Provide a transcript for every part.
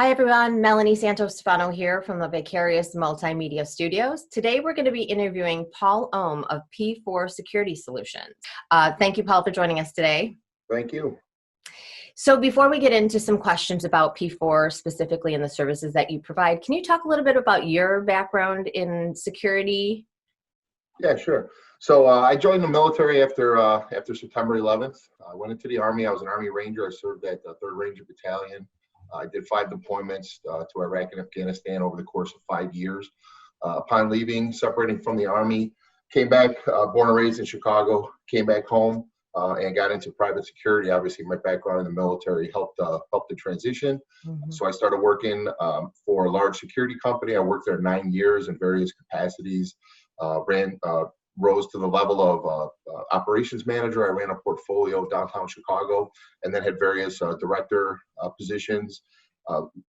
Hi everyone, Melanie Santos-Stefano here from the Vicarious Multimedia Studios. Today we're going to be interviewing Paul Ohm of P4 Security Solutions. Thank you, Paul, for joining us today. Thank you. So before we get into some questions about P4 specifically and the services that you provide, can you talk a little bit about your background in security? Yeah, sure. So I joined the military after September 11th. I went into the Army. I was an Army Ranger. I served at the 3rd Ranger Battalion. I did 5 deployments to Iraq and Afghanistan over the course of 5 years. Upon leaving, separating from the Army, came back, born and raised in Chicago, came back home and got into private security. Obviously, my background in the military helped the transition. So I started working for a large security company. I worked there 9 years in various capacities, rose to the level of operations manager. I ran a portfolio of downtown Chicago, and then had various director positions,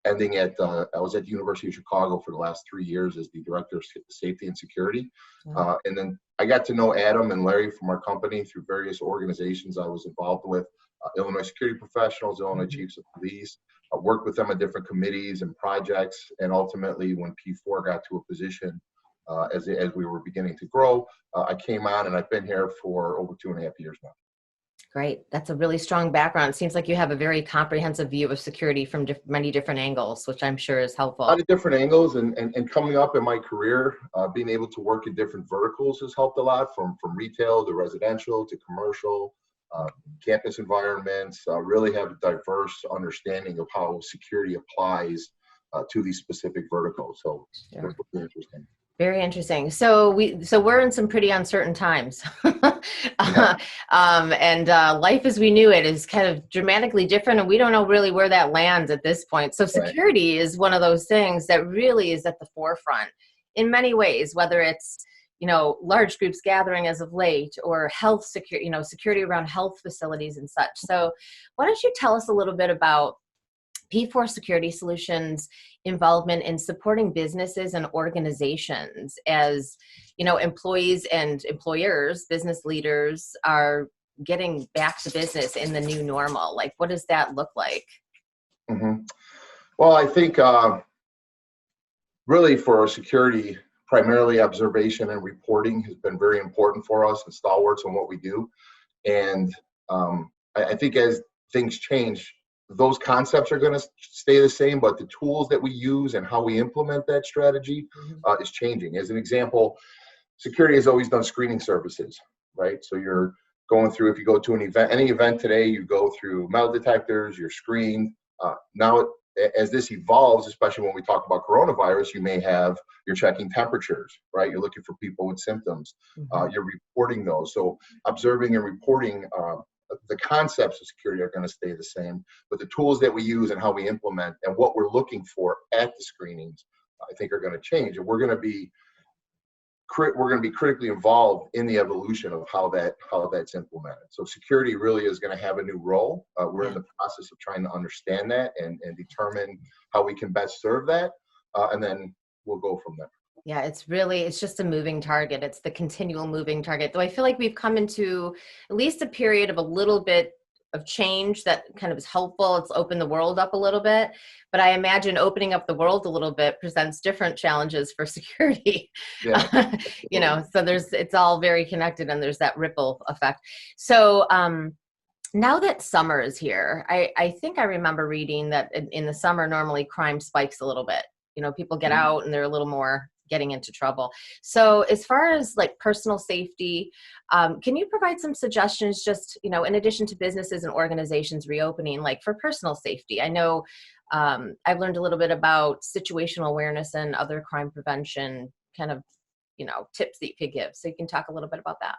ending at, I was at the University of Chicago for the last 3 years as the director of safety and security. And then I got to know Adam and Larry from our company through various organizations I was involved with, Illinois Security Professionals, Illinois Chiefs of Police. I worked with them on different committees and projects, and ultimately when P4 got to a position as we were beginning to grow, I came on, and I've been here for over 2.5 years now. Great. That's a really strong background. It seems like you have a very comprehensive view of security from many different angles, which I'm sure is helpful. A lot of different angles, and coming up in my career, being able to work in different verticals has helped a lot, from retail to residential to commercial, campus environments. Really have a diverse understanding of how security applies to these specific verticals. So that's really interesting. Very interesting. So we're in some pretty uncertain times, and life as we knew it is kind of dramatically different, and we don't know really where that lands at this point. So security is one of those things that really is at the forefront in many ways, whether it's large groups gathering as of late, or health security, security around health facilities and such. So why don't you tell us a little bit about P4 Security Solutions' involvement in supporting businesses and organizations as, employees and employers, business leaders are getting back to business in the new normal? Like, what does that look like? Well, I think really for our security, primarily observation and reporting has been very important for us, and stalwarts in what we do. And I think as things change, those concepts are going to stay the same, but the tools that we use and how we implement that strategy is changing. As an example, security has always done screening services, right? So you're going through, if you go to an event, any event today, you go through metal detectors, you're screened. Now, as this evolves, especially when we talk about coronavirus, you're checking temperatures, right? You're looking for people with symptoms. You're reporting those. So observing and reporting, the concepts of security are going to stay the same, but the tools that we use and how we implement and what we're looking for at the screenings, I think, are going to change, and we're going to be critically involved in the evolution of how that's implemented. So security really is going to have a new role. We're in the process of trying to understand that and determine how we can best serve that, and then we'll go from there. Yeah, it's just a moving target. It's the continual moving target. Though I feel like we've come into at least a period of a little bit of change that kind of is helpful. It's opened the world up a little bit, but I imagine opening up the world a little bit presents different challenges for security. So it's all very connected, and there's that ripple effect. So now that summer is here, I think I remember reading that in the summer, normally crime spikes a little bit. People get out and they're a little more getting into trouble. So as far as like personal safety, can you provide some suggestions just, in addition to businesses and organizations reopening, like for personal safety? I know I've learned a little bit about situational awareness and other crime prevention kind of, tips that you could give. So you can talk a little bit about that.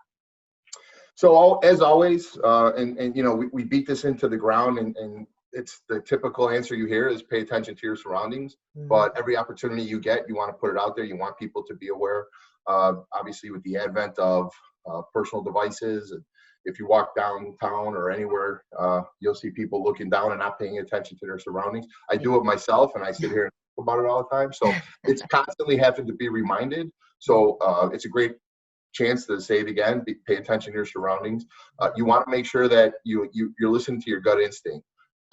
So as always, we beat this into the ground, and it's the typical answer you hear is pay attention to your surroundings. But every opportunity you get, you want to put it out there. You want people to be aware. Obviously, with the advent of personal devices, and if you walk downtown or anywhere, you'll see people looking down and not paying attention to their surroundings. I do it myself, and I sit here and talk about it all the time. So it's constantly having to be reminded. So it's a great chance to say it again. Pay attention to your surroundings. You want to make sure that you're listening to your gut instinct.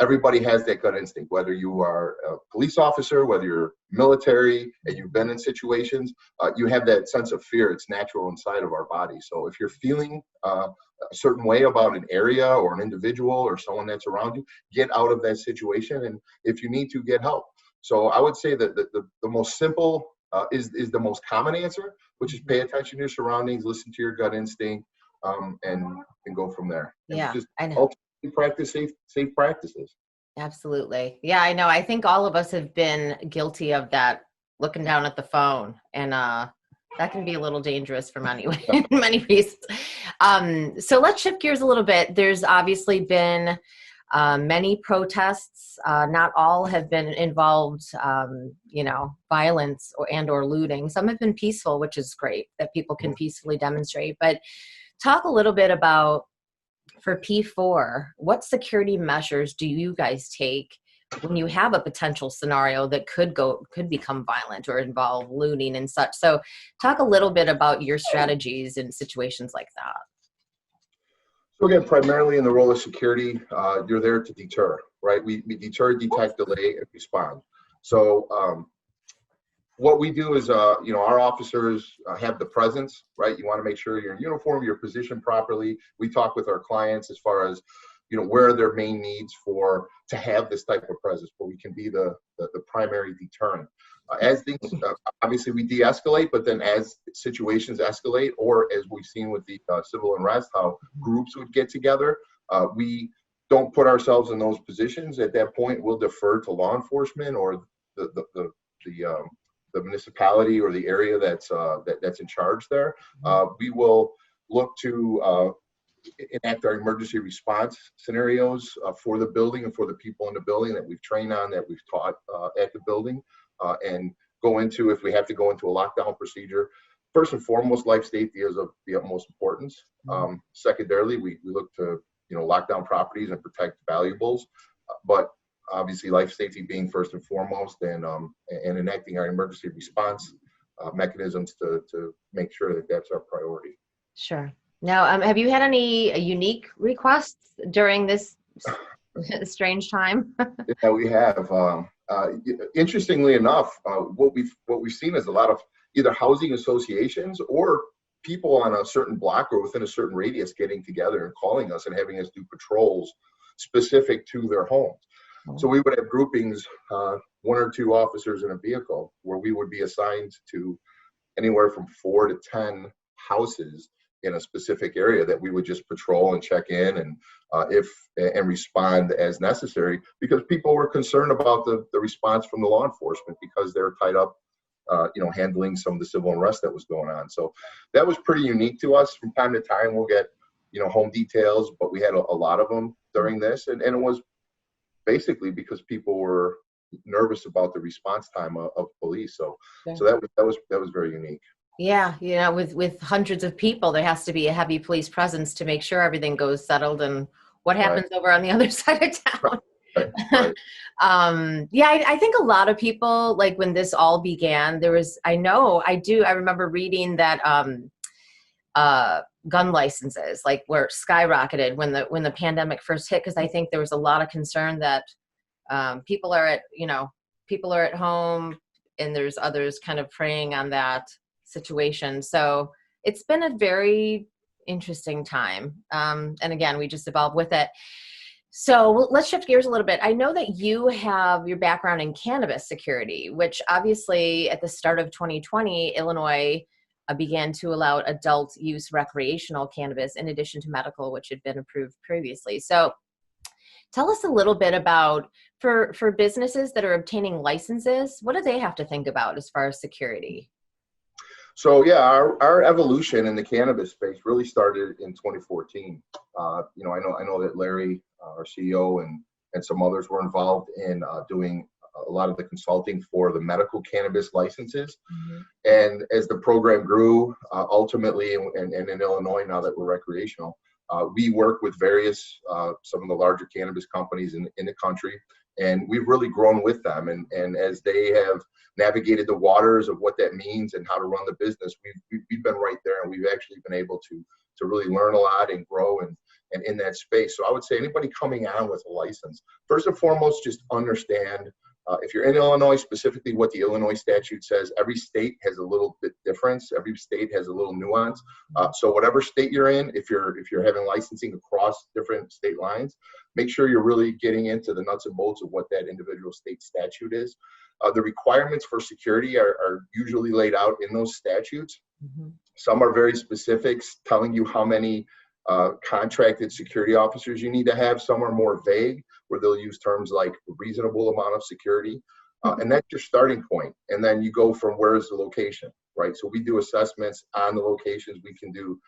everybody has that gut instinct, whether you are a police officer, whether you're military and you've been in situations, you have that sense of fear. It's natural inside of our body. So if you're feeling a certain way about an area or an individual or someone that's around you, get out of that situation. And if you need to, get help. So I would say that the most simple is the most common answer, which is pay attention to your surroundings, listen to your gut instinct, and go from there. And Yeah, just I know. ultimately practice safe practices. Absolutely. Yeah, I know. I think all of us have been guilty of that, looking down at the phone, and that can be a little dangerous for many many reasons. So let's shift gears a little bit. There's obviously been many protests. Not all have been involved, violence or looting. Some have been peaceful, which is great that people can peacefully demonstrate. But talk a little bit about, for P4, what security measures do you guys take when you have a potential scenario that could become violent or involve looting and such? So talk a little bit about your strategies in situations like that. So again, primarily in the role of security, you're there to deter, right? We deter, detect, delay, and respond. So what we do is, our officers have the presence, right? You want to make sure you're in uniform, you're positioned properly. We talk with our clients as far as, where are their main needs to have this type of presence, where we can be the primary deterrent. As things, obviously we de-escalate, but then as situations escalate, or as we've seen with the civil unrest, how groups would get together, we don't put ourselves in those positions. At that point, we'll defer to law enforcement or the municipality or the area that's in charge there. We will look to enact our emergency response scenarios for the building and for the people in the building that we've trained on, that we've taught at the building, and go into, if we have to go into a lockdown procedure. First and foremost, life safety is of the utmost importance. Secondarily, we look to lock down properties and protect valuables, but obviously life safety being first and foremost, and enacting our emergency response mechanisms to make sure that that's our priority. Sure. Now, have you had any unique requests during this strange time? Yeah, we have. Interestingly enough, what we've seen is a lot of either housing associations or people on a certain block or within a certain radius getting together and calling us and having us do patrols specific to their homes. So we would have groupings, one or two officers in a vehicle, where we would be assigned to anywhere from 4 to 10 houses in a specific area that we would just patrol and check in and respond as necessary, because people were concerned about the response from the law enforcement, because they're tied up handling some of the civil unrest that was going on. So that was pretty unique to us. From time to time we'll get home details, but we had a lot of them during this, and it was basically because people were nervous about the response time of police. So that was very unique. Yeah, with hundreds of people, there has to be a heavy police presence to make sure everything goes settled. And what happens over on the other side of town? Right. I think a lot of people, like when this all began, I remember reading that gun licenses were skyrocketed when the pandemic first hit, because I think there was a lot of concern that people are at home, and there's others kind of preying on that situation. So it's been a very interesting time. And again, we just evolved with it. So let's shift gears a little bit. I know that you have your background in cannabis security, which obviously at the start of 2020, Illinois began to allow adult use recreational cannabis in addition to medical, which had been approved previously. So tell us a little bit about, for businesses that are obtaining licenses, what do they have to think about as far as security? So yeah, our evolution in the cannabis space really started in 2014. I know that Larry, our CEO, and some others were involved in doing a lot of the consulting for the medical cannabis licenses. Mm-hmm. And as the program grew, ultimately, and in Illinois, now that we're recreational, we work with various, some of the larger cannabis companies in the country, and we've really grown with them. And as they have navigated the waters of what that means and how to run the business, we've been right there, and we've actually been able to really learn a lot and grow and in that space. So I would say anybody coming on with a license, first and foremost, just understand if you're in Illinois, specifically what the Illinois statute says. Every state has a little bit difference. Every state has a little nuance. So whatever state you're in, if you're having licensing across different state lines, make sure you're really getting into the nuts and bolts of what that individual state statute is. The requirements for security are usually laid out in those statutes. Mm-hmm. Some are very specific, telling you how many contracted security officers you need to have. Some are more vague, where they'll use terms like reasonable amount of security. And that's your starting point. And then you go from where is the location, right? So we do assessments on the locations. We can do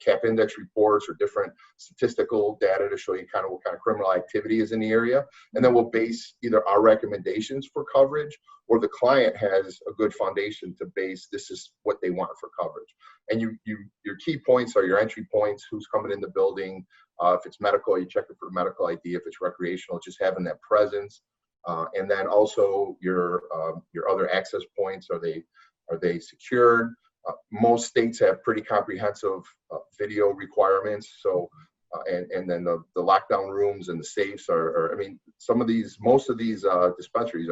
cap index reports or different statistical data to show you kind of what kind of criminal activity is in the area. And then we'll base either our recommendations for coverage, or the client has a good foundation to base this is what they want for coverage. And your key points are your entry points, who's coming in the building. If it's medical, you check it for medical ID. If it's recreational, just having that presence. And then also your other access points, are they secured? Most states have pretty comprehensive video requirements. So, and then the lockdown rooms and the safes are I mean, most of these dispensaries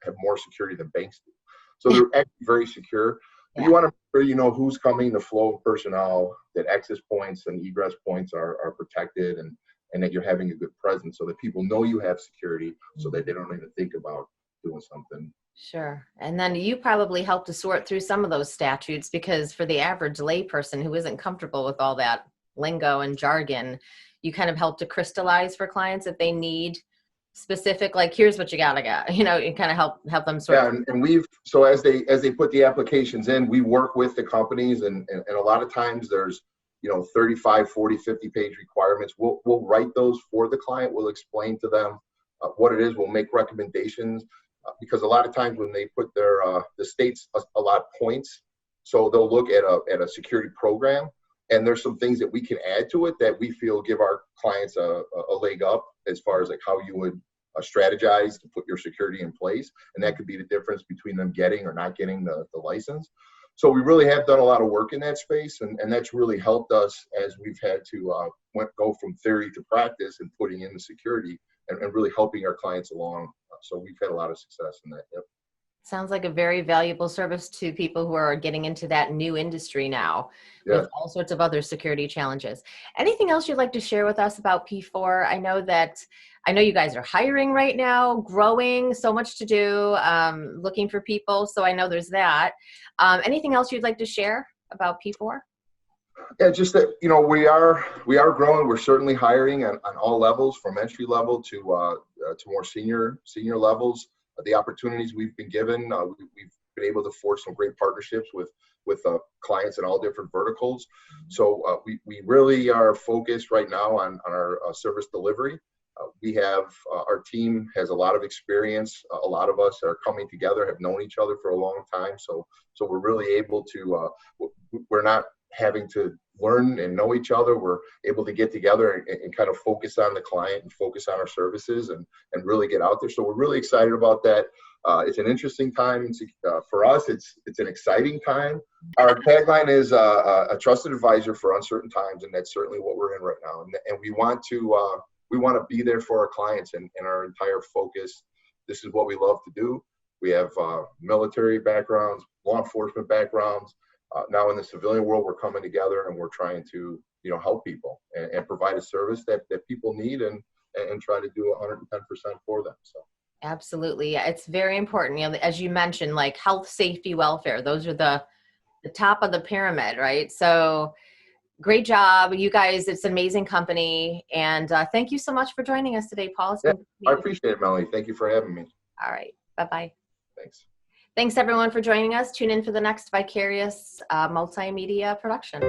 have more security than banks do. So they're actually very secure. But you want to make sure you know who's coming, the flow of personnel, that access points and egress points are protected, and that you're having a good presence so that people know you have security, so that they don't even think about doing something. Sure. And then you probably help to sort through some of those statutes, because for the average layperson who isn't comfortable with all that lingo and jargon, you kind of help to crystallize for clients if they need specific, like, here's what you gotta get, you kind of help them sort. Yeah, and so as they put the applications in, we work with the companies, and a lot of times there's 35, 40, 50 page requirements. We'll write those for the client. We'll explain to them what it is. We'll make recommendations, because a lot of times when they put the states a lot of points, so they'll look at a security program, and there's some things that we can add to it that we feel give our clients a leg up, as far as like how you would strategize to put your security in place. And that could be the difference between them getting or not getting the license. So we really have done a lot of work in that space, and that's really helped us as we've had to go from theory to practice and putting in the security and really helping our clients along. So we've had a lot of success in that. Yep. Sounds like a very valuable service to people who are getting into that new industry now, with all sorts of other security challenges. Anything else you'd like to share with us about P4? I know you guys are hiring right now, growing, so much to do, looking for people. So I know there's that. Anything else you'd like to share about P4? Yeah, just that, we are growing. We're certainly hiring on all levels, from entry level to more senior levels. The opportunities we've been given, we've been able to forge some great partnerships with clients in all different verticals. So we really are focused right now on our service delivery. We have our team has a lot of experience. A lot of us are coming together, have known each other for a long time. So we're really able to. We're not having to learn and know each other. We're able to get together and kind of focus on the client and focus on our services and really get out there. So we're really excited about that. It's an interesting time for us. It's an exciting time. Our tagline is a trusted advisor for uncertain times, and that's certainly what we're in right now. And we want to be there for our clients, and our entire focus. This is what we love to do. We have military backgrounds, law enforcement backgrounds. Now in the civilian world, we're coming together and we're trying to, help people and provide a service that people need and try to do 110% for them. So. Absolutely. Yeah, it's very important. As you mentioned, like health, safety, welfare, those are the top of the pyramid, right? So great job. You guys, it's an amazing company. And thank you so much for joining us today, Paul. I appreciate it, Melanie. Thank you for having me. All right. Bye-bye. Thanks. Thanks everyone for joining us. Tune in for the next Vicarious multimedia production.